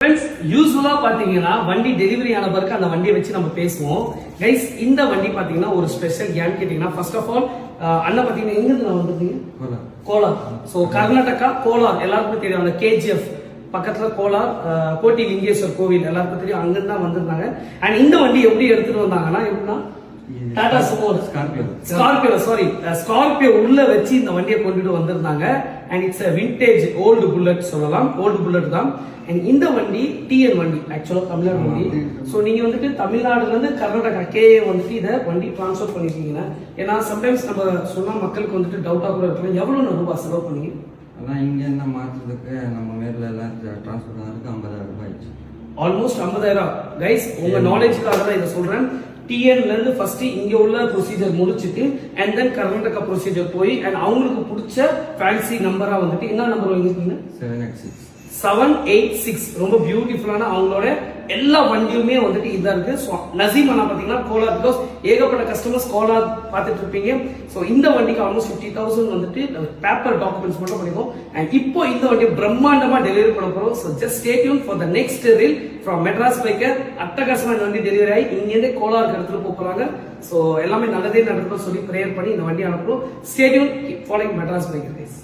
Friends, யூசுவலா பாத்தீங்கன்னா வண்டி delivery ஆன பிறகு அந்த வண்டியை வச்சு நம்ம பேசுவோம். கைஸ், இந்த வண்டி பாத்தீங்கன்னா ஒரு ஸ்பெஷல் ஏன்னு கேட்டீங்கன்னா, ஃபர்ஸ்ட் ஆஃப் ஆல் அண்ணன் பாத்தீங்கன்னா எங்க இருந்து நான் வந்திருக்கீங்க? கோலார். சோ கர்நாடகா கோலார் எல்லாருக்கும் தெரியும். அந்த கேஜிஎஃப் பக்கத்துல கோலார் கோட்டி லிங்கேஸ்வர் கோவில் எல்லாருக்கும் தெரியும். அங்கிருந்து தான் வந்திருந்தாங்க. அண்ட் இந்த வண்டி எப்படி எடுத்துட்டு வந்தாங்கன்னா, எப்படின்னா டாடா சுமோ ஸ்கார்பியோ உள்ள வச்சு இந்த வண்டியை கொண்டுட்டு வந்திருந்தாங்க. And it's vintage old bullet சொல்லலாம். ஓல்டு புல்லட் தான். அண்ட் இந்த வண்டி டிஎன் வண்டி, ஆக்சுவலா தமிழ்நாடு வண்டி. ஸோ நீங்க வந்துட்டு தமிழ்நாடுல இருந்து கர்நாடகா கேஏ வந்துட்டு இதை வண்டி டிரான்ஸ்ஃபர் பண்ணிருக்கீங்க. ஏன்னா சம்டைம்ஸ் நம்ம சொன்னா மக்களுக்கு வந்துட்டு டவுட்டா கூட இருக்கலாம், எவ்வளவு ரூபாய் செலவு பண்ணீங்க? அதான் இங்க என்ன மாற்றுறதுக்கு நம்ம மேல எல்லாம் டிரான்ஸ்ஃபர் ஆகிறதுக்கு 50,000 ரூபாய் ஆயிடுச்சு. ஆல்மோஸ்ட் 50,000. கைஸ், உங்க நாலேஜ்க்காக தான் இதை சொல்றேன். டிஎன்ல இருந்து ஃபர்ஸ்ட் இங்க உள்ள ப்ரொசீஜர் முடிச்சிட்டு அண்ட் தென் கர்நாடகா ப்ரொசீஜர் போய் அண்ட் அவங்களுக்கு பிடிச்ச ஃபேன்சி நம்பரா வந்துட்டு என்ன நம்பர் வாங்கிருக்கீங்க? 786. ரொம்ப பியூட்டிஃபுல்லான அவங்களோட எல்லா வண்டியுமே வந்துட்டு இதா இருக்கு. நசீம் அண்ணா பாத்தீங்கன்னா கோலார், பிகாஸ் ஏகப்பட்ட கஸ்டமர்ஸ் கோலார் பார்த்துட்டு இருப்பீங்க. ஸோ இந்த வண்டிக்கு ஆல்மோஸ்ட் 50,000 வந்துட்டு பேப்பர் டாக்குமெண்ட்ஸ் மட்டும் பண்ணிக்கோ. அண்ட் இப்போ இந்த வண்டியை பிரம்மாண்டமா டெலிவரி பண்ண போறோம். So just stay tune for the next reel from Madras biker. அட்டகாசமா இந்த வண்டி டெலிவரி ஆகி இங்கிருந்து கோலாருக்கு எடுத்துட்டு போறாங்க. ஸோ எல்லாமே நல்லதே நடக்கணும் சொல்லி ப்ரேயர் பண்ணி இந்த வண்டி அனுப்புறோம். Stay tune, following Madras biker guys.